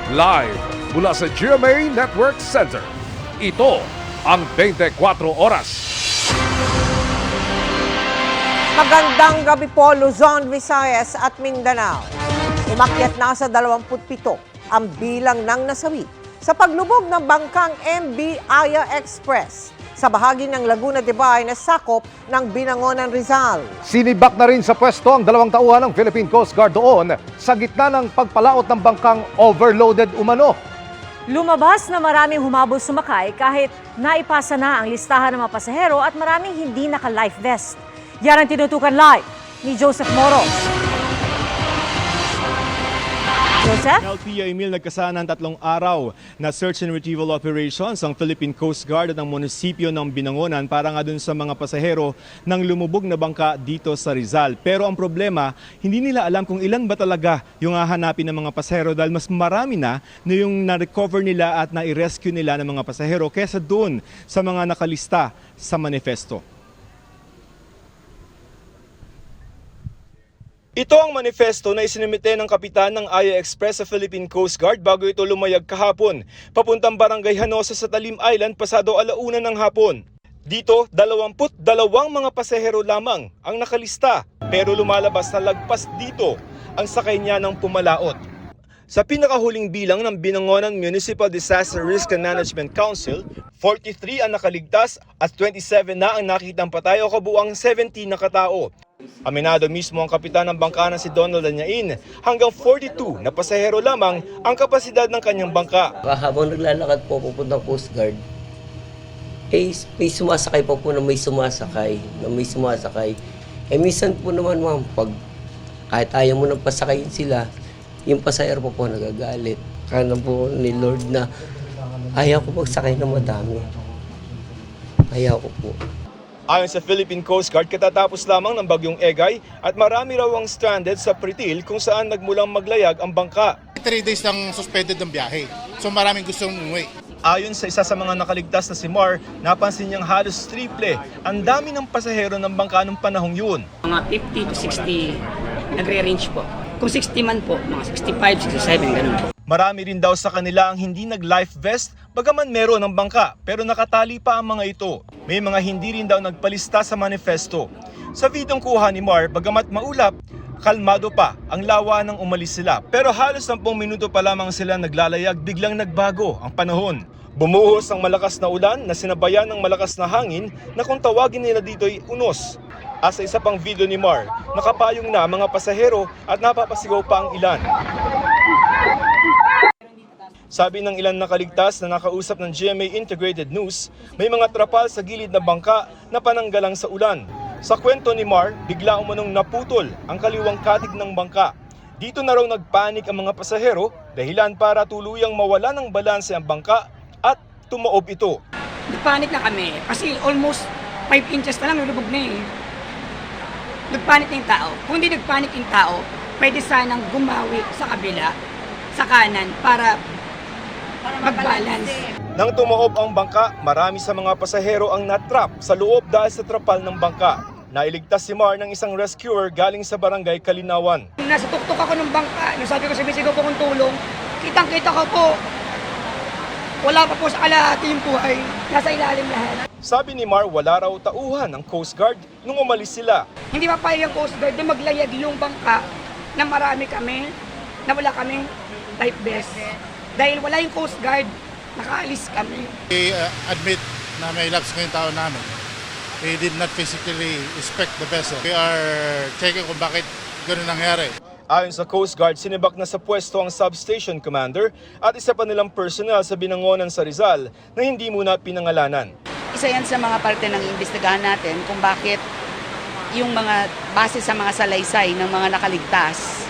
Live mula sa GMA Network Center. Ito ang 24 Oras. Magandang gabi po, Luzon, Visayas at Mindanao. Umakyat na sa 27 ang bilang ng nasawi sa paglubog ng bangkang MV Aya Express sa bahagi ng Laguna de Bay na sakop ng Binangonan, Rizal. Sinibak na rin sa pwesto ang 2 tauhan ng Philippine Coast Guard doon sa gitna ng pagpalaot ng bangkang overloaded umano. Lumabas na maraming humabol sumakay kahit naipasa na ang listahan ng mga pasahero at maraming hindi naka-life vest. Yan ang tinutukan live ni Joseph Moro. Joseph? LPA Emil, nagkasana ng 3 araw na search and retrieval operations ang Philippine Coast Guard at ang munisipyo ng Binangonan para nga dun sa mga pasahero ng lumubog na bangka dito sa Rizal. Pero ang problema, hindi nila alam kung ilan ba talaga yung hahanapin ng mga pasahero dahil mas marami na yung na-recover nila at na-rescue nila ng mga pasahero kesa dun sa mga nakalista sa manifesto. Ito ang manifesto na isinumite ng kapitan ng Aya Express sa Philippine Coast Guard bago ito lumayag kahapon, papuntang Barangay Hanosa sa Talim Island pasado 1:00 ng hapon. Dito, 22 mga pasahero lamang ang nakalista, pero lumalabas na lagpas dito ang sakay niya ng pumalaot. Sa pinakahuling bilang ng Binangonan Municipal Disaster Risk and Management Council, 43 ang nakaligtas at 27 na ang nakitang patay o kabuang 17 na katao. Aminado mismo ang kapitan ng bangka na si Donald Danyain, hanggang 42 na pasahero lamang ang kapasidad ng kanyang bangka. Habang naglalakad po pupuntang Coast Guard, may sumasakay pa po na may sumasakay. Minsan po naman ma'am, kahit ayaw mo nang pasakayin sila, yung pasahero po nagagalit. Kaya po ni Lord na ayaw ko magsakay ng madami. Ayaw ko po. Ayon sa Philippine Coast Guard, katatapos lamang ng bagyong Egay at marami raw ang stranded sa Pritil kung saan nagmulang maglayag ang bangka. 3 days lang suspended ng biyahe. So maraming gustong umuwi. Ayon sa isa sa mga nakaligtas na si Mar, napansin niyang halos triple ang dami ng pasahero ng bangka nung panahong yun. Mga 50 to 60 nagre-range po. Kung 60 man po, mga 65, 67, ganun po. Marami rin daw sa kanila ang hindi nag-life vest, bagaman meron ng bangka, pero nakatali pa ang mga ito. May mga hindi rin daw nagpalista sa manifesto. Sa videong kuha ni Mar, bagamat maulap, kalmado pa ang lawa nang umalis sila. Pero halos 10 minuto pa lamang sila naglalayag, biglang nagbago ang panahon. Bumuhos ang malakas na ulan na sinabayan ng malakas na hangin na kung tawagin nila dito'y unos. At sa isa pang video ni Mar, nakapayong na mga pasahero at napapasigaw pa ang ilan. Sabi ng ilan nakaligtas na nakausap ng GMA Integrated News, may mga trapal sa gilid ng bangka na pananggalang sa ulan. Sa kwento ni Mar, bigla umanong naputol ang kaliwang katig ng bangka. Dito na raw nagpanik ang mga pasahero, dahilan para tuluyang mawala ng balanse ang bangka at tumaob ito. Nagpanik na kami kasi almost 5 inches na lang nilubog na eh. Nagpanik na yung tao. Kung hindi nagpanik yung tao, pwede sanang gumawi sa kabila, sa kanan, para mag-balance. Nang tumaob ang bangka, marami sa mga pasahero ang natrap sa loob dahil sa trapal ng bangka. Nailigtas si Mar ng isang rescuer galing sa barangay Kalinawan. Nasa tuktok ako ng bangka, nung sabi ko sumisigaw po kong tulong, kitang-kita ko po, wala pa po sa kalahati yung buhay, nasa ilalim lahat. Sabi ni Mar, wala raw tauhan ng Coast Guard nung umalis sila. Hindi mapayag ang Coast Guard na maglayag yung bangka na marami kami, na wala kaming life vest. Dahil wala yung Coast Guard, nakaalis kami. We admit na may lapse ngayong tao namin. We did not physically inspect the vessel. We are checking kung bakit gano'n nangyari. Ayon sa Coast Guard, sinibak na sa pwesto ang substation commander at isa pa nilang personnel sa Binangonan sa Rizal na hindi muna pinangalanan. Isa yan sa mga parte ng imbestigahan natin kung bakit yung mga base sa mga salaysay ng mga nakaligtas,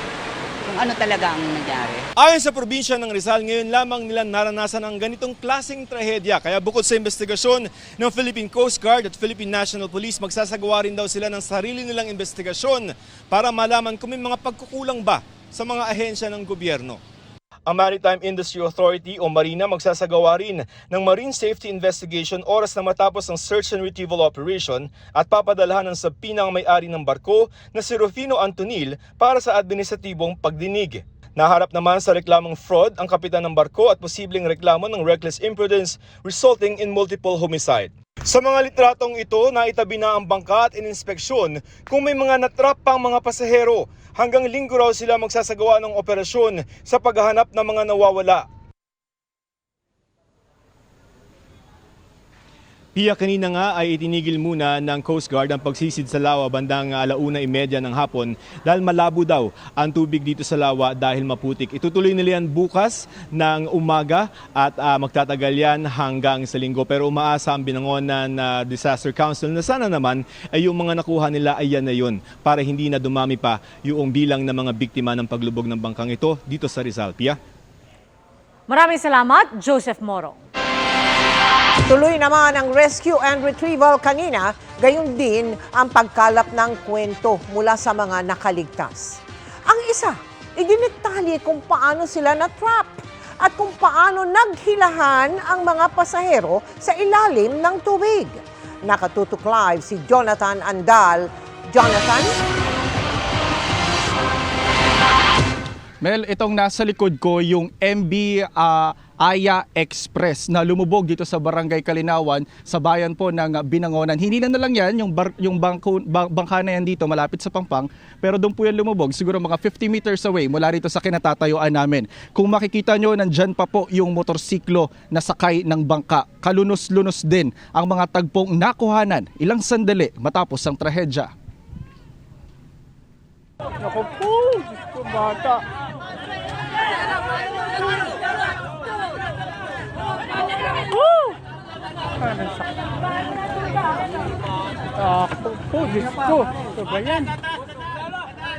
kung ano talaga ang nangyari. Ayon sa probinsya ng Rizal, ngayon lamang nila naranasan ang ganitong klaseng trahedya. Kaya bukod sa investigasyon ng Philippine Coast Guard at Philippine National Police, magsasagawa rin daw sila ng sarili nilang investigasyon para malaman kung may mga pagkukulang ba sa mga ahensya ng gobyerno. Ang Maritime Industry Authority o Marina magsasagawa rin ng Marine Safety Investigation oras na matapos ang search and retrieval operation at papadalhan ng sabpina ang may-ari ng barko na si Rufino Antonil para sa administratibong pagdinig. Naharap naman sa reklamong fraud ang kapitan ng barko at posibleng reklamo ng reckless imprudence resulting in multiple homicide. Sa mga litratong ito, naitabi na ang bangka at ininspeksyon kung may mga natrap pang mga pasahero. Hanggang linggo raw sila magsasagawa ng operasyon sa paghahanap ng mga nawawala. Pia, kanina nga ay itinigil muna ng Coast Guard ang pagsisid sa lawa bandang 1:30 ng hapon dahil malabo daw ang tubig dito sa lawa dahil maputik. Itutuloy nila yan bukas ng umaga at magtatagal yan hanggang sa linggo. Pero umaasa ang Binangonan Disaster Council na sana naman ay yung mga nakuha nila ay yan na yun para hindi na dumami pa yung bilang ng mga biktima ng paglubog ng bangkang ito dito sa Rizal. Pia? Maraming salamat, Joseph Moro. Tuloy naman ang rescue and retrieval kanina, gayon din ang pagkalap ng kwento mula sa mga nakaligtas. Ang isa, idinitali kung paano sila na-trap at kung paano naghilahan ang mga pasahero sa ilalim ng tubig. Nakatutok live si Jonathan Andal. Jonathan? Mel, itong nasa likod ko yung MB Aya Express na lumubog dito sa Barangay Kalinawan sa bayan po ng Binangonan. Hindi na lang yan, yung bangka na yan dito malapit sa Pampang, pero doon po yan lumubog, siguro mga 50 meters away mula rito sa kinatatayuan namin. Kung makikita nyo, nandyan pa po yung motorsiklo na sakay ng bangka. Kalunos-lunos din ang mga tagpong nakuhanan ilang sandali matapos ang trahedya. Naku po, bata.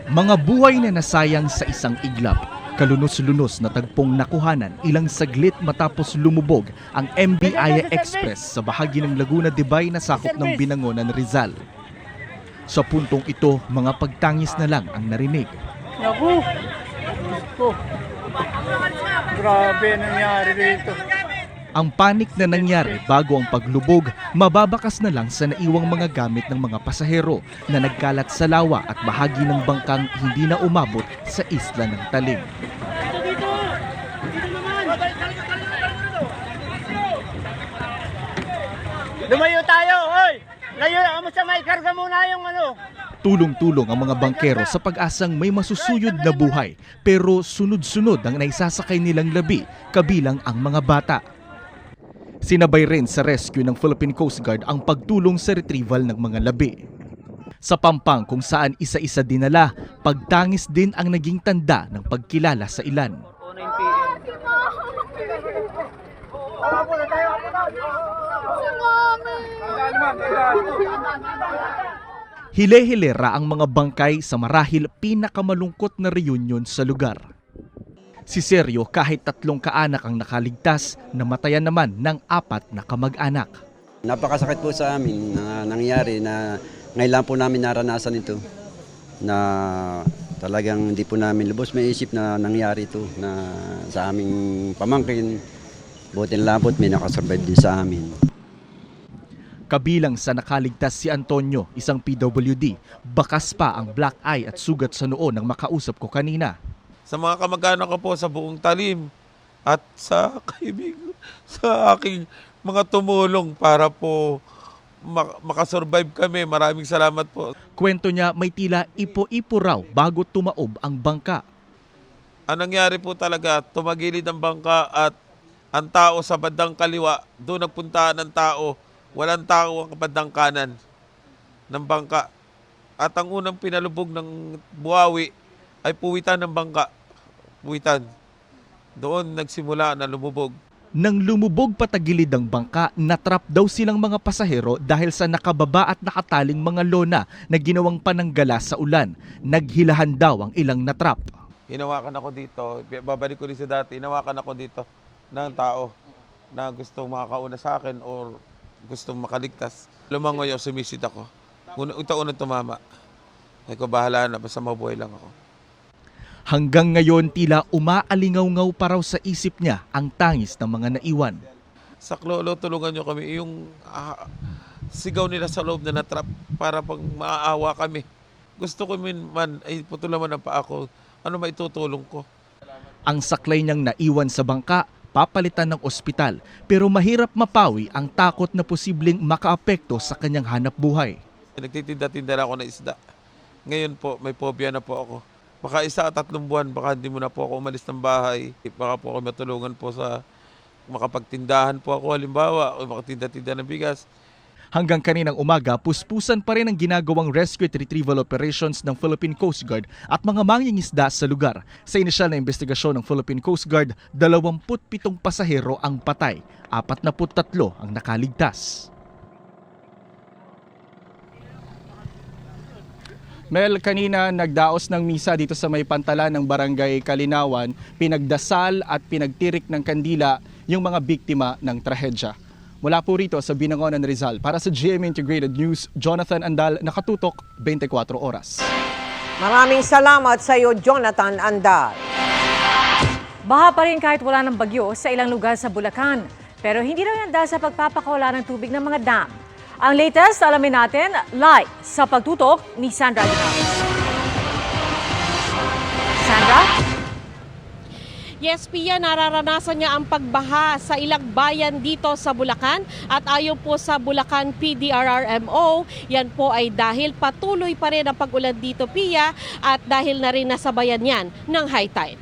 Mga buhay na nasayang sa isang iglap. Kalunos-lunos na tagpong nakuhanan ilang saglit matapos lumubog ang MB Aya Express sa bahagi ng Laguna de Bay na sakop ng Binangonan, Rizal. Sa puntong ito, mga pagtangis na lang ang narinig. Naku! Grabe nangyari dito. Ang panik na nangyari bago ang paglubog, mababakas na lang sa naiwang mga gamit ng mga pasahero na nagkalat sa lawa at bahagi ng bangkang hindi na umabot sa isla ng Talim. Lumayo tayo, hoy! Layo, sa may karga muna yung ano. Tulong-tulong ang mga bangkero sa pag-asang may masusuyod na buhay, pero sunod-sunod ang naisasakay nilang labi, kabilang ang mga bata. Sinabay rin sa rescue ng Philippine Coast Guard ang pagtulong sa retrieval ng mga labi. Sa Pampang kung saan isa-isa dinala, pagtangis din ang naging tanda ng pagkilala sa ilan. Hile-hilera ang mga bangkay sa marahil pinakamalungkot na reunion sa lugar. Si Sergio, kahit 3 kaanak ang nakaligtas, namatayan naman ng 4 na kamag-anak. Napakasakit po sa amin na nangyari na ngayon lang po namin naranasan ito. Na talagang hindi po namin lubos may isip na nangyari ito na sa aming pamangkin. Buti na lang po may nakasurvive din sa amin. Kabilang sa nakaligtas si Antonio, isang PWD. Bakas pa ang black eye at sugat sa noo ng makausap ko kanina. Sa mga kamag-anak ko po sa buong Talim at sa sa aking mga tumulong para po makasurvive kami. Maraming salamat po. Kwento niya may tila ipo-ipo raw bago tumaob ang bangka. Ang nangyari po talaga, tumagilid ang bangka at ang tao sa bandang kaliwa, doon nagpuntahan ng tao. Walang tao ang bandang kanan ng bangka. At ang unang pinalubog ng buhawi ay puwitan ng bangka. Puwitan. Doon nagsimula na lumubog. Nang lumubog patagilid ang bangka, natrap daw silang mga pasahero dahil sa nakababa at nakataling mga lona na ginawang pananggala sa ulan. Naghilahan daw ang ilang natrap. Hinawakan ako dito, babalik ko rin sa dati, hinawakan ako dito ng tao na gustong makakauna sa akin or gustong makaligtas. Lumangoy ako, sumisid ako. Unang tumama. Ay ko bahala na, basta mabuhay lang ako. Hanggang ngayon, tila umaalingaw-ngaw pa raw sa isip niya ang tangis ng mga naiwan. Sa Klolo, tulungan nyo kami. Yung sigaw nila sa loob na natrap para pang maaawa kami. Gusto ko man, ay putulan man ang paa ko. Ano maitutulong ko? Ang saklay niyang naiwan sa bangka, papalitan ng ospital, pero mahirap mapawi ang takot na posibleng makaapekto sa kanyang hanap buhay. Nagtitinda-tinda na ako ng isda. Ngayon po, may phobia na po ako. Baka 1 at 3 buwan, baka hindi mo na po ako umalis ng bahay. Baka po ako matulungan po sa makapagtindahan po ako, halimbawa, o makatinda-tinda ng bigas. Hanggang kaninang umaga, puspusan pa rin ang ginagawang rescue at retrieval operations ng Philippine Coast Guard at mga mangingisda sa lugar. Sa inisyal na investigasyon ng Philippine Coast Guard, 27 pasahero ang patay, 43 ang nakaligtas. Mel, kanina nagdaos ng misa dito sa may pantalan ng Barangay Kalinawan, pinagdasal at pinagtirik ng kandila yung mga biktima ng trahedya. Mula po rito sa Binangonan, Rizal, para sa GMA Integrated News, Jonathan Andal, nakatutok 24 oras. Maraming salamat sa iyo, Jonathan Andal. Baha pa rin kahit wala ng bagyo sa ilang lugar sa Bulacan. Pero hindi raw yan dahil sa pagpapakawala ng tubig ng mga dam. Ang latest, alamin natin, live sa pagtutok ni Sandra Aguinaldo. Sandra? Yes, Pia, nararanasan niya ang pagbaha sa ilang bayan dito sa Bulacan at ayon po sa Bulacan PDRRMO, yan po ay dahil patuloy pa rin ang pag-ulan dito, Pia, at dahil na rin nasabayan yan ng high tide.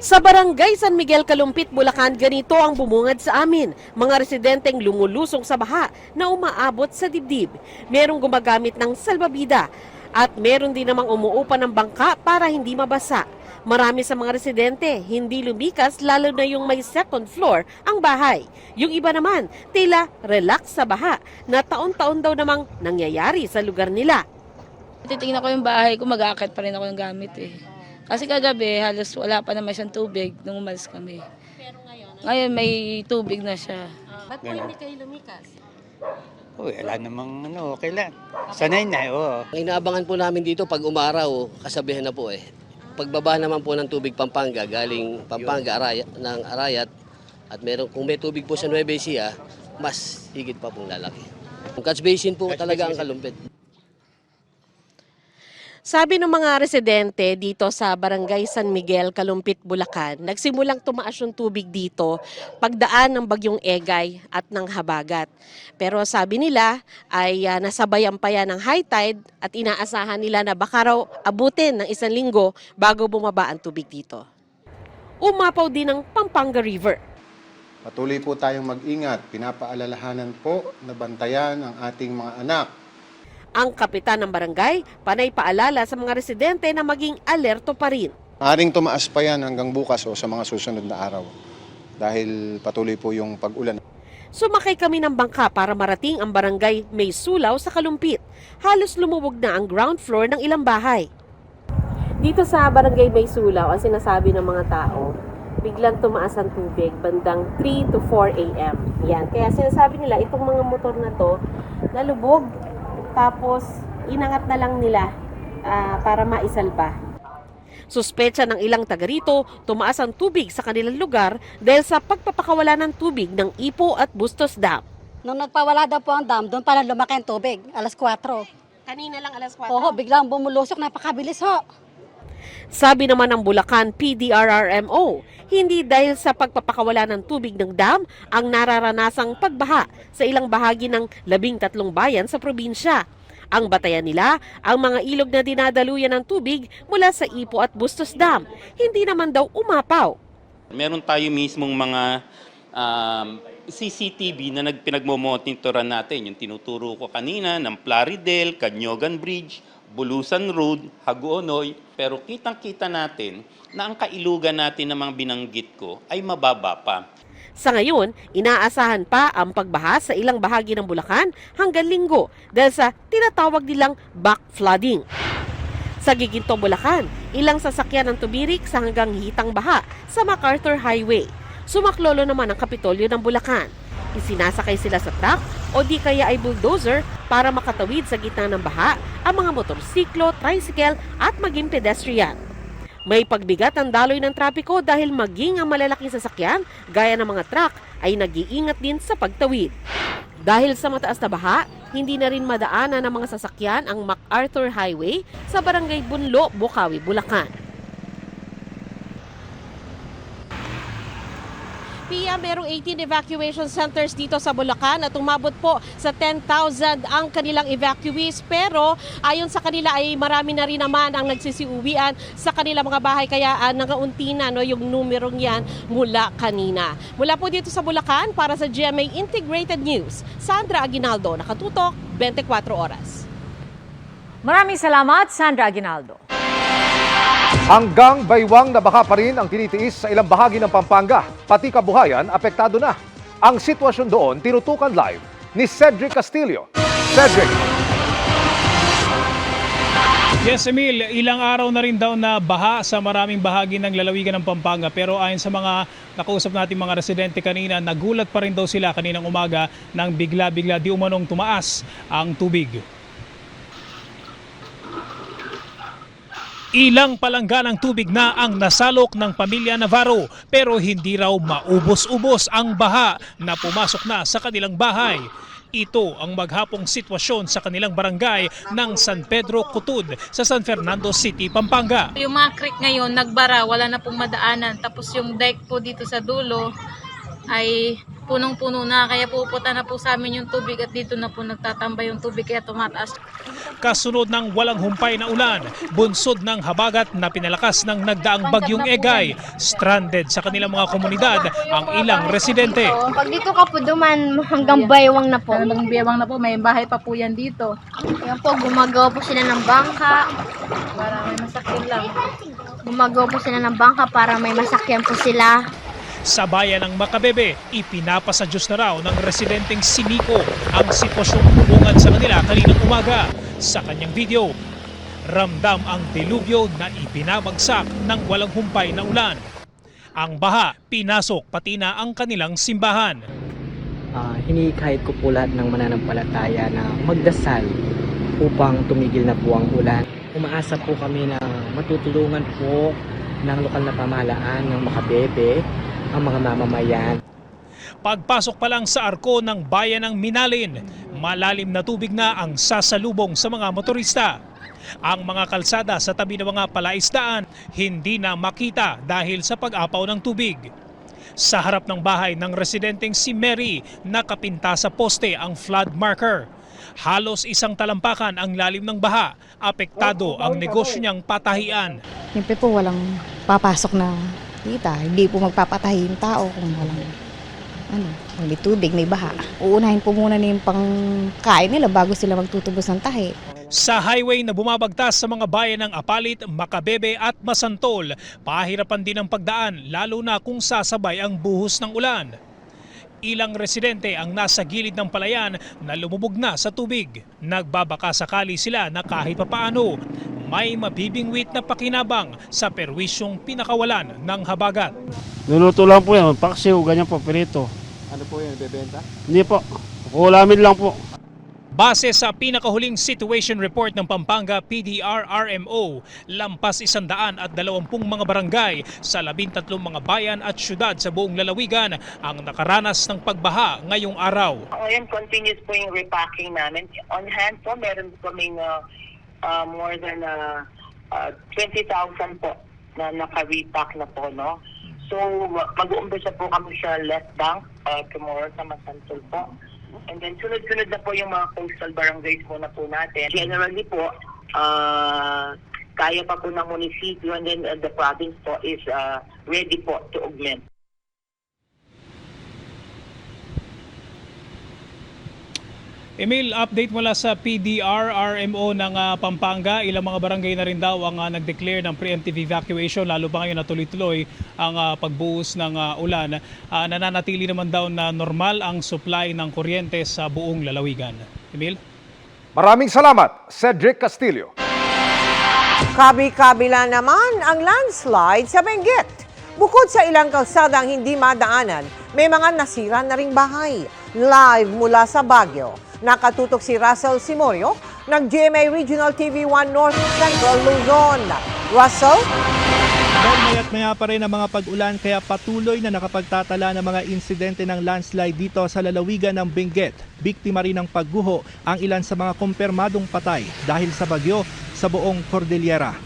Sa Barangay San Miguel, Kalumpit, Bulacan, ganito ang bumungad sa amin. Mga residenteng lumulusong sa baha na umaabot sa dibdib. Merong gumagamit ng salbabida at meron din namang umuupa ng bangka para hindi mabasa. Marami sa mga residente hindi lumikas lalo na yung may second floor ang bahay. Yung iba naman tila relax sa baha na taon-taon daw namang nangyayari sa lugar nila. Titingnan ko yung bahay ko, mag-aakit pa rin ako ng gamit eh. Kasi kagabi halos wala pa naman siyang tubig nung umalis kami. Pero Ngayon may tubig na siya. ba't po hindi kayo lumikas? Wala namang okay lang. Sanay na, oo. Ang inaabangan po namin dito pag umaraw, kasabihan na po eh. Pagbaba naman po ng tubig Pampanga, galing Pampanga, ng Arayat, at kung may tubig po sa Nueva Ecija, mas higit pa pong lalaki. Ang catch basin po talaga ang Kalumpit. Sabi ng mga residente dito sa Barangay San Miguel, Kalumpit, Bulacan, nagsimulang tumaas yung tubig dito pagdaan ng bagyong Egay at ng Habagat. Pero sabi nila ay nasabayan pa yan ng high tide at inaasahan nila na baka raw abutin ng 1 linggo bago bumaba ang tubig dito. Umapaw din ang Pampanga River. Patuloy po tayong mag-ingat. Pinapaalalahanan po na bantayan ang ating mga anak. Ang kapitan ng barangay, panay paalala sa mga residente na maging alerto pa rin. Maaring tumaas pa yan hanggang bukas o sa mga susunod na araw dahil patuloy po yung pag-ulan. Sumakay kami ng bangka para marating ang barangay May Sulaw sa Kalumpit. Halos lumubog na ang ground floor ng ilang bahay. Dito sa barangay May Sulaw, ang sinasabi ng mga tao, biglang tumaas ang tubig bandang 3 to 4 a.m. Yan. Kaya sinasabi nila, itong mga motor na to, nalubog. Tapos, inangat na lang nila para maisalba. Suspecha ng ilang taga rito, tumaas ang tubig sa kanilang lugar dahil sa pagpapakawala ng tubig ng Ipo at Bustos Dam. Nung nagpawala daw po ang dam, doon pala lumaki ang tubig, alas 4. Kanina lang alas 4? Oo, biglang bumulusok, napakabilis ho. Sabi naman ng Bulacan PDRRMO, hindi dahil sa pagpapakawala ng tubig ng dam ang nararanasang pagbaha sa ilang bahagi ng 13 bayan sa probinsya. Ang batayan nila, ang mga ilog na dinadaluyan ng tubig mula sa Ipo at Bustos Dam, hindi naman daw umapaw. Meron tayo mismong mga CCTV na pinagmomonitoran natin. Yung tinuturo ko kanina ng Plaridel, Canyogan Bridge, Bulusan Road, Hagonoy. Pero kitang-kita natin na ang kailugan natin ng mga binanggit ko ay mababa pa. Sa ngayon, inaasahan pa ang pagbaha sa ilang bahagi ng Bulacan hanggang Linggo dahil sa tinatawag nilang backflooding. Sa Giginto, Bulacan, ilang sasakyan ang tumirik sa hanggang hitang baha sa MacArthur Highway. Sumaklolo naman ang Kapitolyo ng Bulacan. Isinasakay sila sa truck o di kaya ay bulldozer para makatawid sa gitna ng baha ang mga motorsiklo, tricycle at maging pedestrian. May pagbigat ang daloy ng trapiko dahil maging ang malalaking sasakyan gaya ng mga truck ay nag-iingat din sa pagtawid. Dahil sa mataas na baha, Hindi na rin madaanan ng mga sasakyan ang MacArthur Highway sa Barangay Bunlo, Bocaue, Bulacan. Pia, merong 18 evacuation centers dito sa Bulacan at umabot po sa 10,000 ang kanilang evacuees. Pero ayon sa kanila ay marami na rin naman ang nagsisiuwian sa kanilang mga bahay. Kaya nangaunti na yung numerong yan mula kanina. Mula po dito sa Bulacan para sa GMA Integrated News, Sandra Aguinaldo, nakatutok 24 oras. Maraming salamat, Sandra Aguinaldo. Hanggang baywang na baka pa rin ang tinitiis sa ilang bahagi ng Pampanga, pati kabuhayan apektado na. Ang sitwasyon doon tinutukan live ni Cedric Castillo. Cedric. Yes, Emil, ilang araw na rin daw na baha sa maraming bahagi ng lalawigan ng Pampanga. Pero ayon sa mga nakausap nating mga residente kanina, nagulat pa rin daw sila kaninang umaga nang bigla-bigla di umanong tumaas ang tubig. Ilang palangganang tubig na ang nasalok ng pamilya Navarro pero hindi raw maubos-ubos ang baha na pumasok na sa kanilang bahay. Ito ang maghapong sitwasyon sa kanilang barangay ng San Pedro Cutud sa San Fernando City, Pampanga. Yung mga creek ngayon nagbara, wala na pong madaanan. Tapos yung dike po dito sa dulo ay punong-puno na, kaya pupunta na po sa amin yung tubig at dito na po nagtatambay yung tubig kaya tumataas. Kasunod ng walang humpay na ulan, bunsod ng habagat na pinalakas ng nagdaang bagyong Egay, stranded sa kanilang mga komunidad ang ilang residente. Pag dito ka po duman hanggang baywang na po. Hanggang baywang na po, may bahay pa po yan dito. Yan po, gumagawa po sila ng bangka. Para may masakyan lang. Gumagawa po sila ng bangka para may masakyan po sila. Sa bayan ng Macabebe, ipinapasa Diyos na raw ng residenteng si Nico ang sitwasyong hubungan sa kanila kaninang umaga. Sa kanyang video, ramdam ang dilubyo na ipinabagsak ng walang humpay na ulan. Ang baha, pinasok pati na ang kanilang simbahan. Hinikayat ko po lahat ng mananampalataya na magdasal upang tumigil na po ang ulan. Umaasa po kami na matutulungan po ng lokal na pamahalaan ng Macabebe ang mga mamamayan. Pagpasok pa lang sa arko ng bayan ng Minalin, malalim na tubig na ang sasalubong sa mga motorista. Ang mga kalsada sa tabi ng mga palaisdaan hindi na makita dahil sa pag-apaw ng tubig. Sa harap ng bahay ng residenteng si Mary, nakapinta sa poste ang flood marker. Halos isang talampakan ang lalim ng baha, apektado ang negosyo niyang patahian. Siyempre po walang papasok na kita, hindi po magpapatahi yung tao kung walang may tubig, may baha. Uunahin po muna na yung pangkain nila bago sila magtutubos ng tahi. Sa highway na bumabagtas sa mga bayan ng Apalit, Macabebe at Masantol, pahirapan din ang pagdaan lalo na kung sasabay ang buhos ng ulan. Ilang residente ang nasa gilid ng palayan na lumubog na sa tubig. Nagbabaka sakali sila na kahit papaano may mabibingwit na pakinabang sa perwisyong pinakawalan ng habagat. Luluto lang po yan, paksiw, ganyan po, pirito. Ano po yan, bebenta? Hindi po, ulamin lang po. Base sa pinakahuling situation report ng Pampanga PDR-RMO, lampas 120 mga barangay sa 13 mga bayan at syudad sa buong lalawigan ang nakaranas ng pagbaha ngayong araw. Ngayon, continuous po yung repacking namin. On hand po, meron po kaming more than 20,000 po na naka-repack na po, no? So, mag-uumpisa po kami sa left bank tomorrow sa Masantol po. And then, sunod-sunod na po yung mga coastal barangays muna po natin. Generally po, kaya pa po ng munisipyo and then the province po is ready po to augment. Emil, update mula sa PDR-RMO ng Pampanga. Ilang mga barangay na rin daw ang nag-declare ng preemptive evacuation, lalo pa ngayon na tuloy-tuloy ang pagbuhos ng ulan. Nananatili naman daw na normal ang supply ng kuryente sa buong lalawigan. Emil? Maraming salamat, Cedric Castillo. Kabi-kabila naman ang landslide sa Benguet. Bukod sa ilang kalsadang hindi madaanan, may mga nasira na ring bahay. Live mula sa Baguio, nakatutok si Russell Simorio ng GMA Regional TV 1 North Central Luzon. Russell? Dahil maya't maya pa rin ang mga pag-ulan kaya patuloy na nakapagtatala ng mga insidente ng landslide dito sa lalawigan ng Benguet. Biktima rin ng pagguho ang ilan sa mga kumpirmadong patay dahil sa bagyo sa buong Cordillera.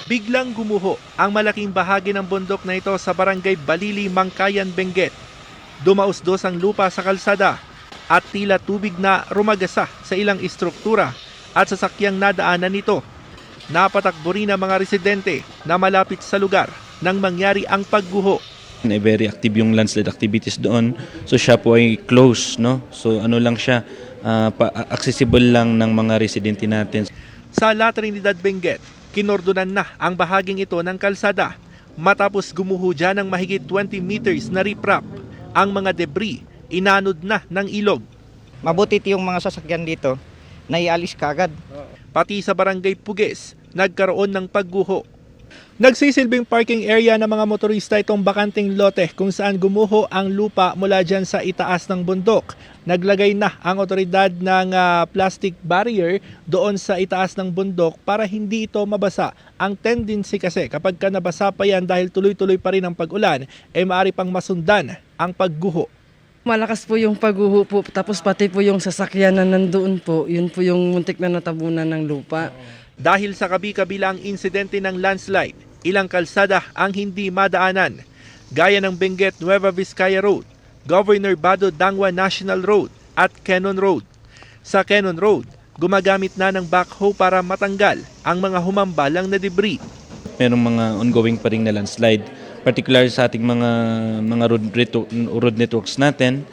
Biglang gumuho ang malaking bahagi ng bundok na ito sa barangay Balili, Mangkayan, Benguet. Dumausdos ang lupa sa kalsada at tila tubig na rumagasa sa ilang istruktura at sasakyang nadaanan nito. Napatakbo rin ang mga residente na malapit sa lugar nang mangyari ang pagguho. Very active yung landslide activities doon. So siya po ay close, no? So ano lang siya, accessible lang ng mga residente natin. Sa La Trinidad, Benguet, kinordonan na ang bahaging ito ng kalsada matapos gumuho dyan ng mahigit 20 meters na riprap. Ang mga debris inanod na ng ilog. Mabuti yung mga sasakyan dito, naialis kagad. Pati sa barangay Puges, nagkaroon ng pagguho. Nagsisilbing parking area ng mga motorista itong bakanting lote kung saan gumuho ang lupa mula dyan sa itaas ng bundok. Naglagay na ang otoridad ng plastic barrier doon sa itaas ng bundok para hindi ito mabasa. Ang tendency kasi kapag ka nabasa pa yan dahil tuloy-tuloy pa rin ang pag-ulan, maaari pang masundan ang pagguho. Malakas po yung pagguho po, tapos pati po yung sasakyan na nandoon po, yun po yung muntik na natabunan ng lupa. Dahil sa kabi-kabilang insidente ng landslide, ilang kalsada ang hindi madaanan, gaya ng Benguet Nueva Vizcaya Road, Governor Bado Dangwa National Road at Cannon Road. Sa Cannon Road, gumagamit na ng backhoe para matanggal ang mga humambalang na debris. Merong mga ongoing pa rin na landslide, particular sa ating mga road networks natin.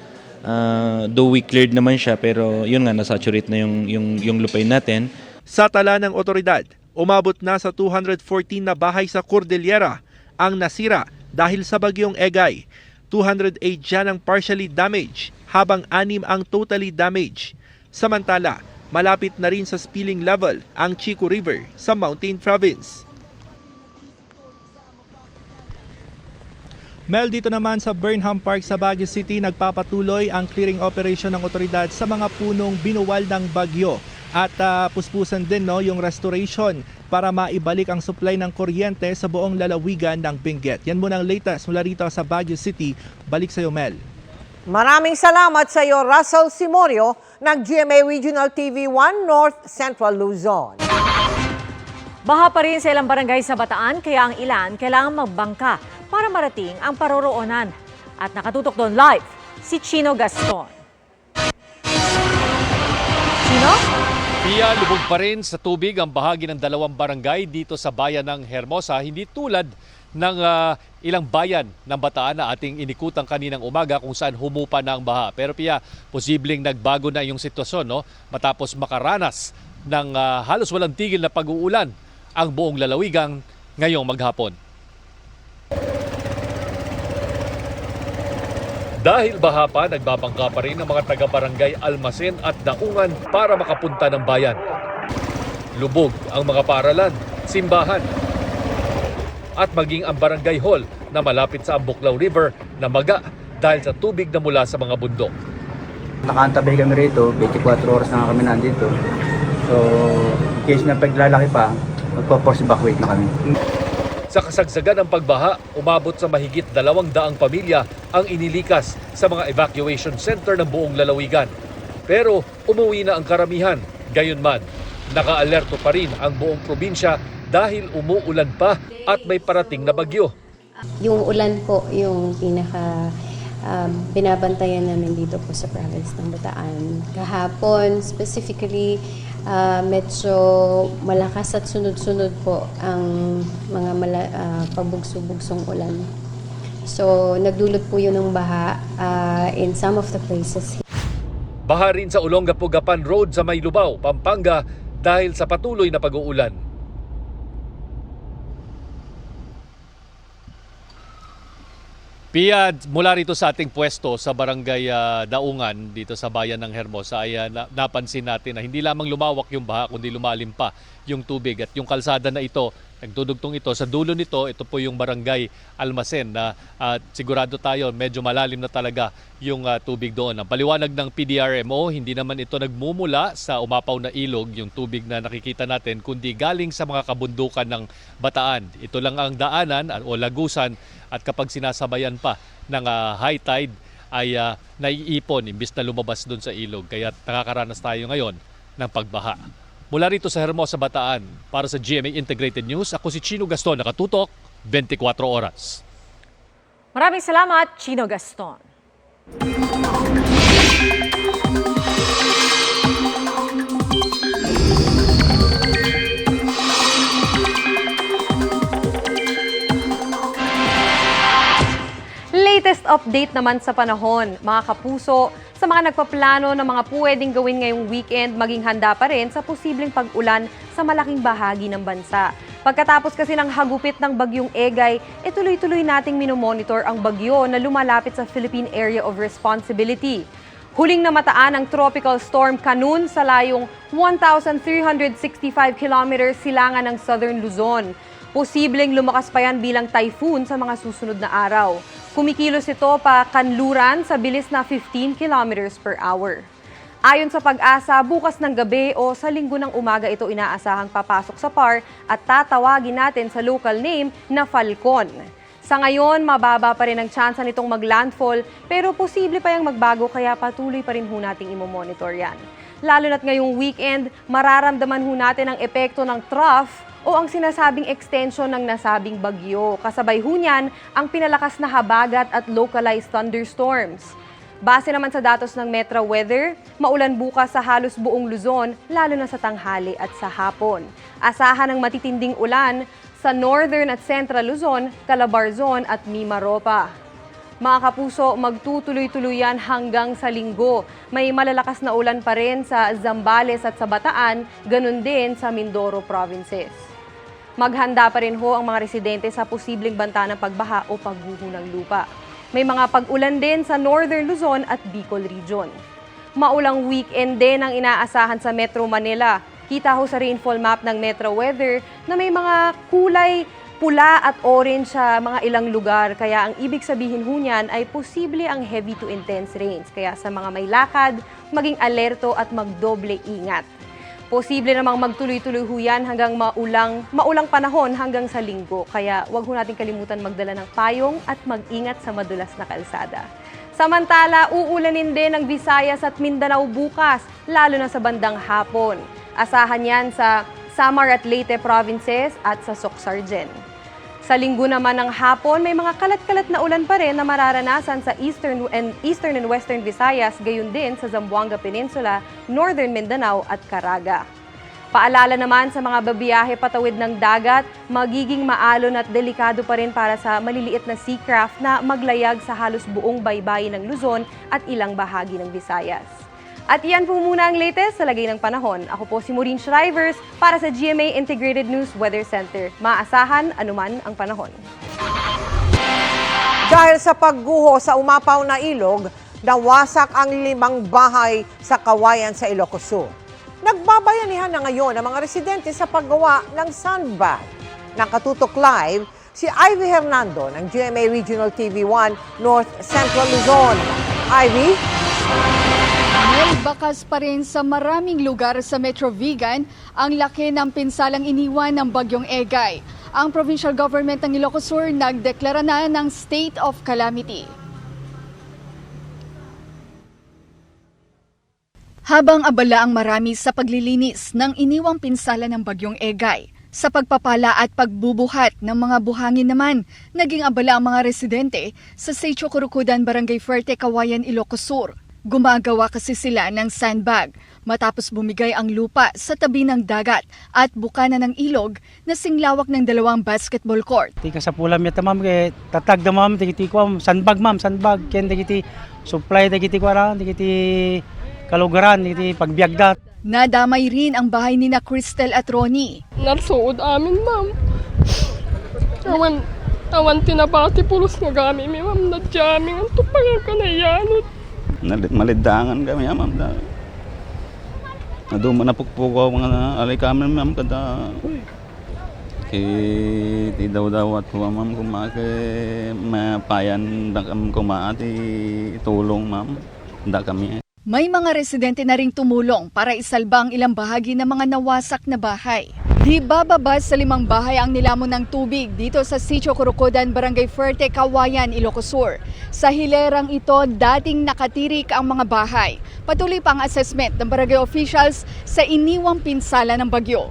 Though we cleared naman siya, pero yun nga, nasaturate na yung lupain natin. Sa tala ng otoridad, umabot na sa 214 na bahay sa Cordillera ang nasira dahil sa bagyong Egay. 208 dyan ang partially damaged, habang 6 ang totally damaged. Samantala, malapit na rin sa spilling level ang Chico River sa Mountain Province. Mel, dito naman sa Burnham Park sa Baguio City, nagpapatuloy ang clearing operation ng otoridad sa mga punong binuwal ng bagyo. At puspusan din yung restoration para maibalik ang supply ng kuryente sa buong lalawigan ng Benguet. Yan muna ang latest mula rito sa Baguio City. Balik sa iyo, Mel. Maraming salamat sa iyo, Russell Simorio, ng GMA Regional TV 1 North Central Luzon. Baha pa rin sa ilang barangay sa Bataan, kaya ang ilan kailangan magbangka para marating ang paroroonan. At nakatutok doon live, si Chino Gaston. Chino? Pia, lubog pa rin sa tubig ang bahagi ng 2 barangay dito sa bayan ng Hermosa, hindi tulad ng ilang bayan ng Bataan na ating inikutan kaninang umaga kung saan humupa na ang baha. Pero Pia, posibleng nagbago na yung sitwasyon, no? Matapos makaranas ng halos walang tigil na pag-uulan ang buong lalawigang ngayong maghapon. Dahil baha pa, nagbabangka pa rin ang mga taga-barangay Almasen at Daungan para makapunta ng bayan. Lubog ang mga paaralan, simbahan, at maging ang barangay hall na malapit sa Ambuklaw River na maga dahil sa tubig na mula sa mga bundok. Nakaantabay kami rito, 24 oras na kami nandito. So, in case na paglalaki pa, magpo-force evacuate na kami. Sa kasagsagan ng pagbaha, umabot sa mahigit 200 pamilya ang inilikas sa mga evacuation center ng buong lalawigan. Pero umuwi na ang karamihan. Gayunman, nakaalerto pa rin ang buong probinsya dahil umuulan pa at may parating na bagyo. Yung ulan po, yung pinaka binabantayan namin dito po sa province ng Bataan. Kahapon, specifically, medyo malakas at sunod-sunod po ang mga pabugso-bugsong ulan. So, nagdulot po yun ng baha in some of the places. Baha rin sa Olongapo-Gapan Road sa Maylubao, Pampanga dahil sa patuloy na pag-uulan. Pia, mula rito sa ating pwesto sa barangay Daungan dito sa bayan ng Hermosa ay napansin natin na hindi lamang lumawak yung baha kundi lumalim pa yung tubig. At yung kalsada na ito, nagdudugtong ito, sa dulo nito, ito po yung barangay Almacen na sigurado tayo medyo malalim na talaga yung tubig doon. Ang paliwanag ng PDRMO, hindi naman ito nagmumula sa umapaw na ilog, yung tubig na nakikita natin, kundi galing sa mga kabundukan ng Bataan. Ito lang ang daanan o lagusan at kapag sinasabayan pa ng high tide ay naiipon imbis na lumabas doon sa ilog. Kaya nakakaranas tayo ngayon ng pagbaha. Mula rito sa Hermosa, Bataan, para sa GMA Integrated News, ako si Chino Gaston, nakatutok 24 oras. Maraming salamat, Chino Gaston. Latest update naman sa panahon, mga kapuso, sa mga nagpaplano ng mga pwedeng gawin ngayong weekend, maging handa pa rin sa posibleng pag-ulan sa malaking bahagi ng bansa. Pagkatapos kasi ng hagupit ng bagyong Egay, tuloy-tuloy nating minomonitor ang bagyo na lumalapit sa Philippine Area of Responsibility. Huling namataan ang Tropical Storm Kanun sa layong 1,365 kilometers silangan ng Southern Luzon. Posibleng lumakas pa yan bilang typhoon sa mga susunod na araw. Kumikilos ito pa kanluran sa bilis na 15 kilometers per hour. Ayon sa Pag-asa, bukas ng gabi o sa linggo ng umaga ito inaasahang papasok sa PAR at tatawagin natin sa local name na Falcon. Sa ngayon, mababa pa rin ang tsansa nitong maglandfall pero posible pa yung magbago kaya patuloy pa rin ho nating imomonitor yan. Lalo na't ngayong weekend, mararamdaman ho natin ang epekto ng trough o ang sinasabing extension ng nasabing bagyo. Kasabay ho niyan ang pinalakas na habagat at localized thunderstorms. Base naman sa datos ng Metro Weather, maulan bukas sa halos buong Luzon, lalo na sa tanghali at sa hapon. Asahan ang matitinding ulan sa Northern at Central Luzon, Calabarzon at Mimaropa. Mga kapuso, magtutuloy-tuloy yan hanggang sa linggo. May malalakas na ulan pa rin sa Zambales at sa Bataan, ganun din sa Mindoro provinces. Maghanda pa rin ho ang mga residente sa posibleng banta ng pagbaha o pagguho ng lupa. May mga pag-ulan din sa Northern Luzon at Bicol Region. Maulang weekend din ang inaasahan sa Metro Manila. Kita ho sa rainfall map ng Metro Weather na may mga kulay pula at orange sa mga ilang lugar. Kaya ang ibig sabihin ho niyan ay posible ang heavy to intense rains. Kaya sa mga may lakad, maging alerto at magdoble ingat. Posible namang magtuloy-tuloy ho yan hanggang maulang panahon hanggang sa linggo. Kaya huwag ho natin kalimutan magdala ng payong at mag-ingat sa madulas na kalsada. Samantala, uulanin din ang Visayas at Mindanao bukas, lalo na sa bandang hapon. Asahan yan sa Samar at Leyte provinces at sa Socsargen. Sa linggo naman ng hapon, may mga kalat-kalat na ulan pa rin na mararanasan sa Eastern and Western Visayas, gayon din sa Zamboanga Peninsula, Northern Mindanao at Caraga. Paalala naman sa mga babiyahe patawid ng dagat, magiging maalon at delikado pa rin para sa maliliit na seacraft na maglayag sa halos buong baybayin ng Luzon at ilang bahagi ng Visayas. At iyan po muna ang latest sa lagay ng panahon. Ako po si Maureen Shrivers para sa GMA Integrated News Weather Center. Maasahan anuman ang panahon. Dahil sa pagguho sa umapaw na ilog, nawasak ang 5 bahay sa Kawayan sa Ilocos Sur. Nagbabayanihan na ngayon ang mga residente sa paggawa ng sandbag. Nakatutok live si Ivy Hernando ng GMA Regional TV1 North Central Luzon. Ivy? May bakas pa rin sa maraming lugar sa Metro Vigan ang laki ng pinsalang iniwan ng bagyong Egay. Ang provincial government ng Ilocos Sur nagdeklara na ng state of calamity. Habang abala ang marami sa paglilinis ng iniwang pinsala ng bagyong Egay, sa pagpapala at pagbubuhat ng mga buhangin naman, naging abala ang mga residente sa Sitio Curucudan, Barangay Fuerte, Kawayan, Ilocos Sur. Gumagawa kasi sila ng sandbag matapos bumigay ang lupa sa tabi ng dagat at bukana ng ilog na singlawak ng 2 basketball court. Tika sa pulam yata ma'am, kaya tatag na ma'am, tikiti ko sandbag ma'am, sandbag. Kaya tikiti supply, tikiti ko around, tikiti kalugaran, tikiti pagbiagdat. Nadamay rin ang bahay ni na Cristel at Ronnie. Narsuod amin ma'am. Awan tinabati pulos nga gami mi ma'am, nadyaming ang tupangan ka na yanot. Malidangan kami, ma'am. Naduma na po ko mga alay kami ma'am kada ti daw at huwa ma'am kumake mapayan da kami kumaati tulong ma'am da kami. May mga residente na ring tumulong para isalba ang ilang bahagi ng mga nawasak na bahay. Di bababa sa 5 bahay ang nilamon ng tubig dito sa Sitio Kurukodan, Barangay Fuerte, Kawayan, Ilocos Sur. Sa hilerang ito, dating nakatirik ang mga bahay. Patuloy pa ang assessment ng barangay officials sa iniwang pinsala ng bagyo.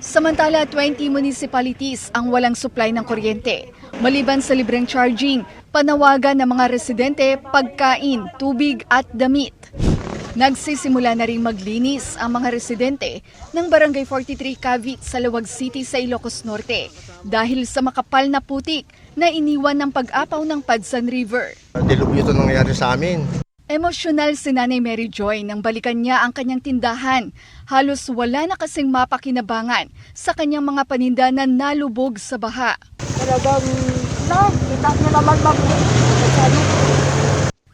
Samantala, 20 municipalities ang walang supply ng kuryente. Maliban sa libreng charging, panawagan ng mga residente, pagkain, tubig at damit. Nagsisimula na rin maglinis ang mga residente ng Barangay 43 Cavite sa Lawag City sa Ilocos Norte dahil sa makapal na putik na iniwan ng pag-apaw ng Padsan River. Dilubyo ito nangyayari sa amin. Emosyonal si Nanay Mary Joy nang balikan niya ang kanyang tindahan. Halos wala na kasing mapakinabangan sa kanyang mga paninda na nalubog sa baha. Talagang kita niya naman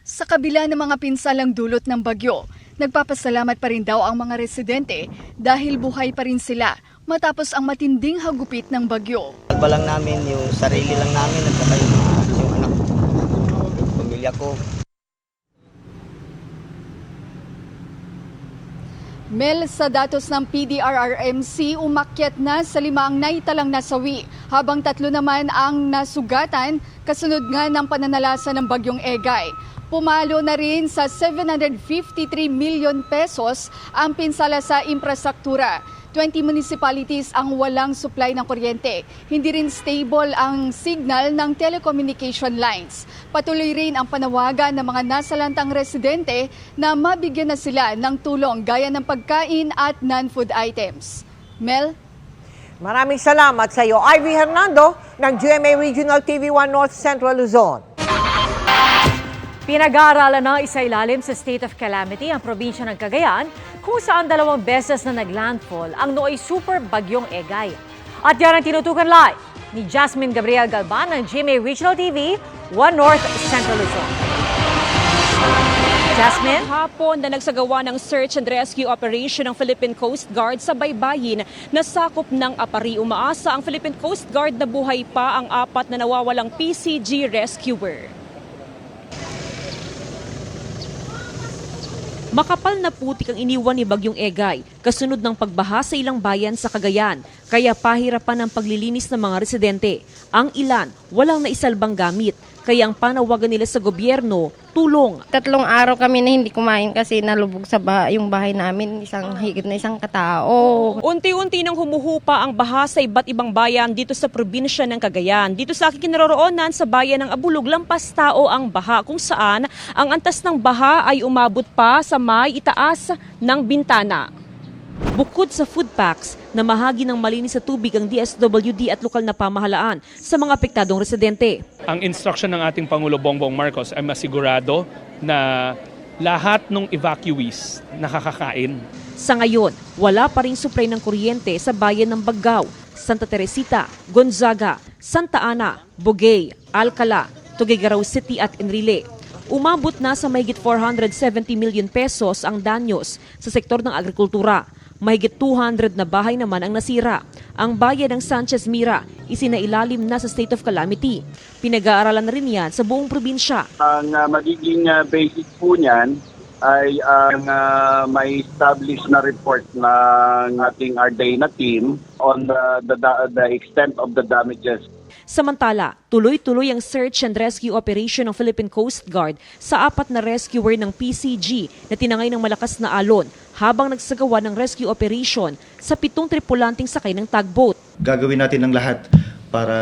Sa kabila ng mga pinsalang dulot ng bagyo, nagpapasalamat pa rin daw ang mga residente dahil buhay pa rin sila matapos ang matinding hagupit ng bagyo. Iba lang namin yung sarili lang namin at saka yung anak ko, pamilya ko. Mel, sa datos ng PDRRMC, umakyat na sa 5 ang naitalang nasawi, habang 3 naman ang nasugatan kasunod nga ng pananalasa ng bagyong Egay. Pumalo na rin sa 753 million pesos ang pinsala sa infrastruktura. 20 municipalities ang walang supply ng kuryente. Hindi rin stable ang signal ng telecommunication lines. Patuloy rin ang panawagan ng mga nasalantang residente na mabigyan na sila ng tulong gaya ng pagkain at non-food items. Mel? Maraming salamat sa iyo, Ivy Hernando ng GMA Regional TV1 North Central Luzon. Pinag-aaralan na isailalim sa state of calamity ang probinsya ng Cagayan kung saan 2 beses na naglandfall ang nooy super bagyong Egay. At yan ang tinutukan live ni Jasmine Gabriel Galban ng GMA Regional TV 1 North Central Luzon. Jasmine? Hapon na nagsagawa ng search and rescue operation ng Philippine Coast Guard sa baybayin na sakop ng Apari. Umaasa ang Philippine Coast Guard na buhay pa ang 4 na nawawalang PCG rescuer. Makapal na putik ang iniwan ni Bagyong Egay kasunod ng pagbaha sa ilang bayan sa Cagayan, kaya pahirapan ang paglilinis ng mga residente. Ang ilan walang naisalbang gamit, kaya ang panawagan nila sa gobyerno, tulong. 3 araw kami na hindi kumain kasi nalubog sa yung bahay namin, higit na isang katao. Unti-unti nang humuhupa ang baha sa iba't ibang bayan dito sa probinsya ng Cagayan. Dito sa aking kinaroroonan sa bayan ng Abulog, lampas tao ang baha kung saan ang antas ng baha ay umabot pa sa may itaas ng bintana. Bukod sa food packs, namahagi ng malinis sa tubig ang DSWD at lokal na pamahalaan sa mga apektadong residente. Ang instruction ng ating Pangulo Bongbong Marcos ay masigurado na lahat ng evacuees nakakakain. Sa ngayon, wala pa ring supply ng kuryente sa bayan ng Baggao, Santa Teresita, Gonzaga, Santa Ana, Bugay, Alcala, Tuguegarao City at Enrile. Umabot na sa mahigit 470 million pesos ang danyos sa sektor ng agrikultura. Mahigit 200 na bahay naman ang nasira. Ang bayan ng Sanchez Mira isinailalim na sa state of calamity. Pinag-aaralan na rin yan sa buong probinsya. Ang magiging basis po niyan ay ang may established na report ng ating RDA na team on the extent of the damages. Samantala, tuloy-tuloy ang search and rescue operation ng Philippine Coast Guard sa 4 na rescuer ng PCG na tinangay ng malakas na alon habang nagsagawa ng rescue operation sa 7 tripulanting sakay ng tugboat. Gagawin natin ang lahat para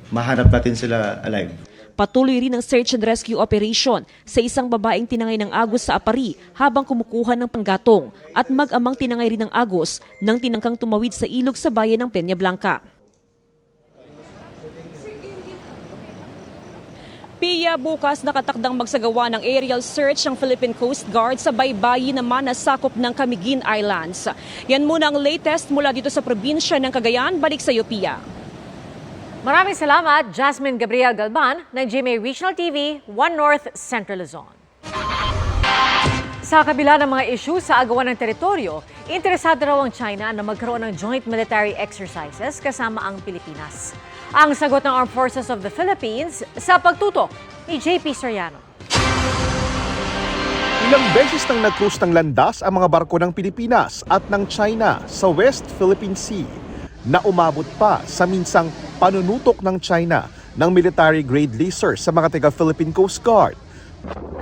mahanap natin sila alive. Patuloy rin ang search and rescue operation sa isang babaeng tinangay ng agos sa Apari habang kumukuha ng panggatong at mag-amang tinangay rin ng agos nang tinangkang tumawid sa ilog sa bayan ng Peña Blanca. Pia, bukas nakatakdang magsagawa ng aerial search ng Philippine Coast Guard sa baybayin naman na sakop ng Camiguin Islands. Yan muna ang latest mula dito sa probinsya ng Cagayan. Balik sa iyo, Pia. Maraming salamat, Jasmine Gabriel Galban ng GMA Regional TV 1 North Central Luzon. Sa kabila ng mga issue sa agawan ng teritoryo, interesado raw ang China na magkaroon ng joint military exercises kasama ang Pilipinas. Ang sagot ng Armed Forces of the Philippines sa pagtutok ni JP Soriano. Ilang beses nang nag-cruise ng landas ang mga barko ng Pilipinas at ng China sa West Philippine Sea na umabot pa sa minsang panunutok ng China ng military-grade lasers sa mga taga-Philippine Coast Guard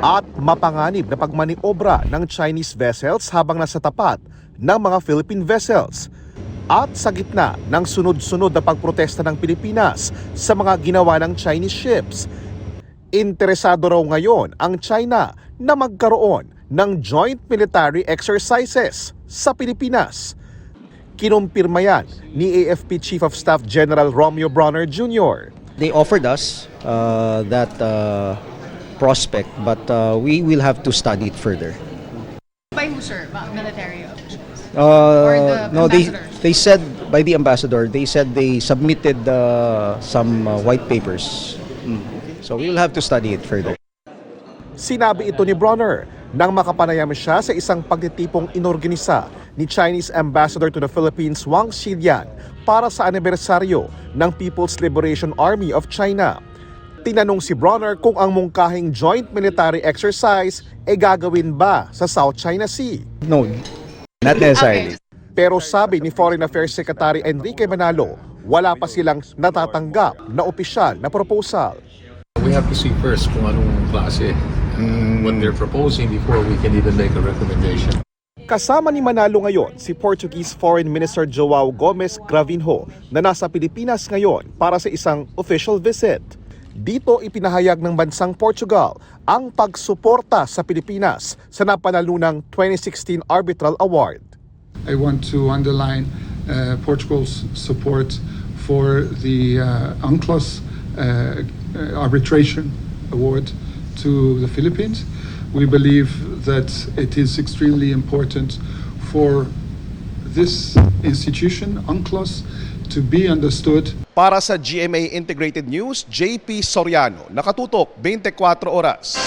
at mapanganib na pagmaniobra ng Chinese vessels habang nasa tapat ng mga Philippine vessels at sa gitna ng sunod-sunod na pagprotesta ng Pilipinas sa mga ginawa ng Chinese ships. Interesado raw ngayon ang China na magkaroon ng joint military exercises sa Pilipinas. Kinumpirma yan ni AFP Chief of Staff General Romeo Bronner Jr. They offered us that prospect, but we will have to study it further. By who, sir? Military officials? No, they said by the ambassador, they said they submitted some white papers. So we will have to study it further. Sinabi ito ni Bronner nang makapanayam siya sa isang pagtitipong inorganisa ni Chinese Ambassador to the Philippines Wang Xilian para sa anibersaryo ng People's Liberation Army of China. Tinanong si Bronner kung ang mungkahing joint military exercise ay gagawin ba sa South China Sea. No, not necessarily. Pero sabi ni Foreign Affairs Secretary Enrique Manalo, wala pa silang natatanggap na opisyal na proposal. We have to see first kung anong klase what they're proposing before we can even make a recommendation. Kasama ni Manalo ngayon si Portuguese Foreign Minister Joao Gomes Gravinho na nasa Pilipinas ngayon para sa isang official visit. Dito ipinahayag ng bansang Portugal ang pagsuporta sa Pilipinas sa napanalunang 2016 Arbitral Award. I want to underline Portugal's support for the UNCLOS arbitration award to the Philippines. We believe that it is extremely important for this institution, UNCLOS, to be understood. Para sa GMA Integrated News, JP Soriano, nakatutok 24 oras.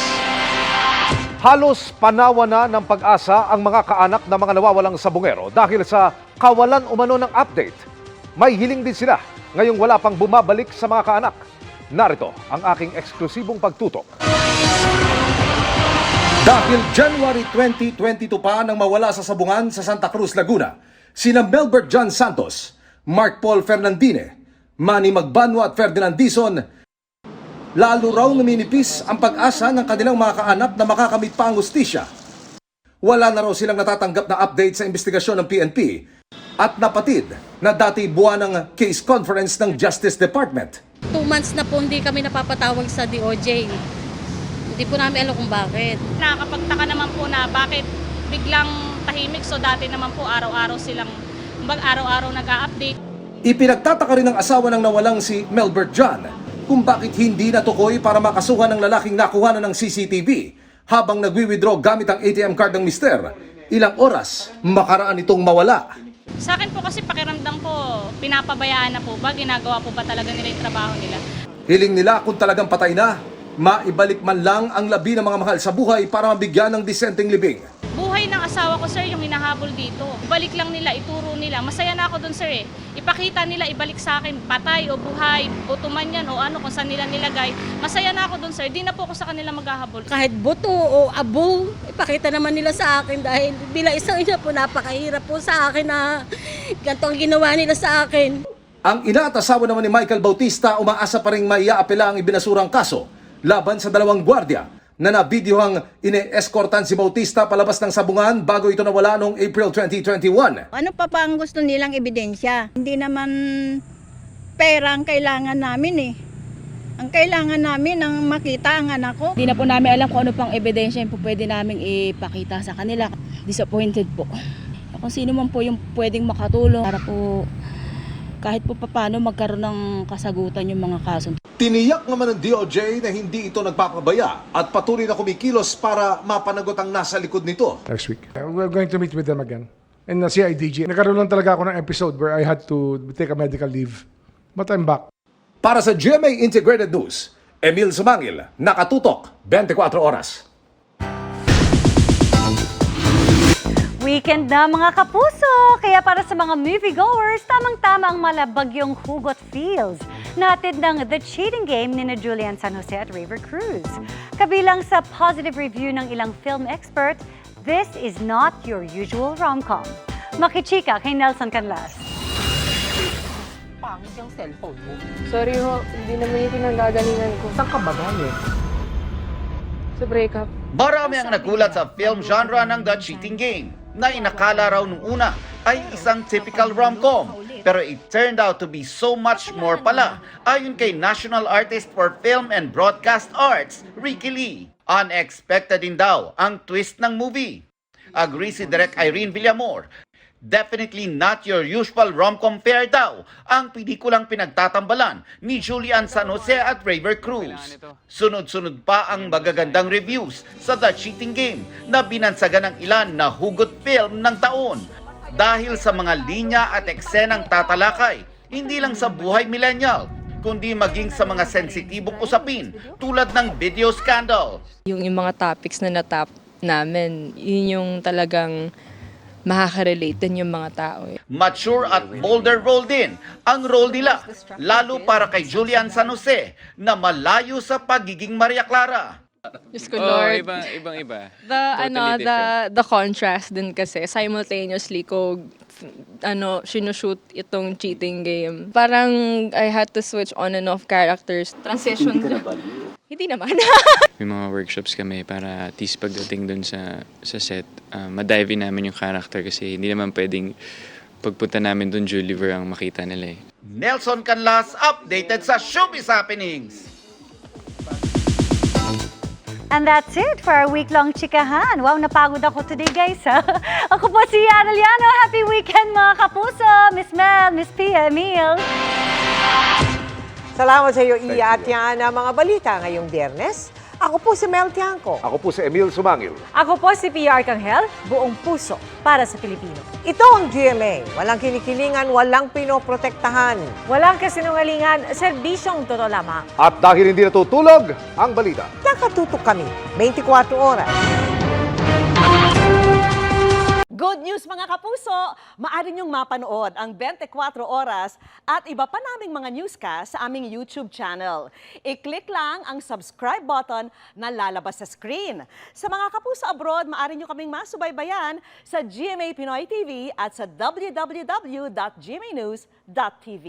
Halos panawa na ng pag-asa ang mga kaanak na mga nawawalang sabungero dahil sa kawalan umano ng update. May hiling din sila ngayong wala pang bumabalik sa mga kaanak. Narito ang aking eksklusibong pagtutok. Dahil January 2022 pa nang mawala sa sabungan sa Santa Cruz, Laguna, sina Melbert John Santos, Mark Paul Fernandine, Manny Magbanwa at Ferdinand Dizon, lalo raw naminipis ang pag-asa ng kanilang mga kaanak na makakamit pa ang hustisya. Wala na raw silang natatanggap na update sa investigasyon ng PNP at napatid na dati buwan ng case conference ng Justice Department. 2 months na po hindi kami napapatawag sa DOJ. Hindi po namin alam kung bakit. Nakakapagtaka naman po na bakit biglang tahimik. So dati naman po araw-araw silang, araw-araw nag-a-update. Ipinagtataka rin ng asawa ng nawalang si Melbert John kung bakit hindi natukoy para makasuhan ng lalaking nakuha na ng CCTV habang nagwi-withdraw gamit ang ATM card ng mister. Ilang oras makaraan itong mawala. Sa akin po kasi pakiramdam ko, pinapabayaan na po ba? Ginagawa po ba talaga nila yung trabaho nila? Hiling nila kung talagang patay na, maibalik man lang ang labi ng mga mahal sa buhay para mabigyan ng disenteng libing. Buhay ng asawa ko, sir, yung hinahabol dito. Ibalik lang nila, ituro nila. Masaya na ako dun, sir, eh. Ipakita nila, ibalik sa akin, patay o buhay, buto man yan o ano, kung saan nila nilagay. Masaya na ako dun, sir. Di na po ako sa kanila maghahabol. Kahit buto o abo, ipakita naman nila sa akin dahil bilang isang ina po, napakahirap po sa akin na ganito ang ginawa nila sa akin. Ang ina at asawa naman ni Michael Bautista umaasa pa rin maiaapela ang ibinasurang kaso laban sa 2 gwardiya na nabidyohang ine-escortan si Bautista palabas ng sabungan bago ito nawala noong April 2021. Ano pa ang gusto nilang ebidensya? Hindi naman pera ang kailangan namin eh. Ang kailangan namin ang makita ang anak ko. Hindi na po namin alam kung ano pang ebidensya yung po pwede namin ipakita sa kanila. Disappointed po. Kung sino man po yung pwedeng makatulong para po kahit po paano magkaroon ng kasagutan yung mga kaso. Tiniyak naman ng DOJ na hindi ito nagpapabaya at patuloy na kumikilos para mapanagot ang nasa likod nito. Next week. We're going to meet with them again. And the CIDG. Nagkaroon lang talaga ako ng episode where I had to take a medical leave. But I'm back. Para sa GMA Integrated News, Emil Sumangil, nakatutok 24 oras. Weekend na mga kapuso! Kaya para sa mga moviegoers, tamang-tama ang malabagyong hugot feels natin ng The Cheating Game ni na Julian San Jose at Raver Cruz. Kabilang sa positive review ng ilang film expert, this is not your usual rom-com. Makichika kay Nelson Canlas. Pangit yung cellphone mo. Sorry ho, hindi naman yung pinanggagalingan ko. Saan ka ba galing? Sa breakup. Marami ang nagulat sa film genre ng The Cheating Game na inakala raw nung una ay isang typical rom-com. Pero it turned out to be so much more pala, ayon kay National Artist for Film and Broadcast Arts, Ricky Lee. Unexpected din daw ang twist ng movie. Agree si Direk Irene Villamor. Definitely not your usual rom-com fare daw ang pelikulang pinagtatambalan ni Julian San Jose at Raver Cruz. Sunod-sunod pa ang magagandang reviews sa The Cheating Game na binansagan ng ilan na hugot film ng taon dahil sa mga linya at eksenang tatalakay, hindi lang sa buhay millennial, kundi maging sa mga sensitibong usapin tulad ng video scandal. Yung mga topics na natap namin, yun yung talagang makaka-relate din yung mga tao. Mature at bolder role din ang role nila, lalo para kay Julian San Jose na malayo sa pagiging Maria Clara. Diyos ko, Lord. Ibang-iba. The contrast din kasi simultaneously ko sinushoot itong cheating game. Parang I had to switch on and off characters. Transition. Hindi naman. May mga workshops kami para at least pagdating dun sa set, ma-dive in namin yung character kasi hindi naman pwedeng pagpunta namin dun Juliver ang makita nila eh. Nelson Canlas updated sa Showbiz Happenings. And that's it for our week-long chikahan. Wow, napagod ako today, guys. Ha? Ako po si Yana Liano. Happy weekend, mga kapuso. Miss Mel, Miss Pia, Emil. Salamat sa iyo, Iya at Yana. Mga balita ngayong Biyernes. Ako po si Mel Tiangco. Ako po si Emil Sumangil. Ako po si Pia Arcangel, buong puso para sa Pilipino. Ito ang GMA. Walang kinikilingan, walang pinoprotektahan. Walang kasinungalingan, serbisyong totoo lamang. At dahil hindi natutulog ang balita, nakatutok kami 24 oras. Good news mga kapuso! Maaari niyong mapanood ang 24 oras at iba pa naming mga newscast sa aming YouTube channel. I-click lang ang subscribe button na lalabas sa screen. Sa mga kapuso abroad, maaari niyo kaming masubaybayan sa GMA Pinoy TV at sa www.gmanews.tv.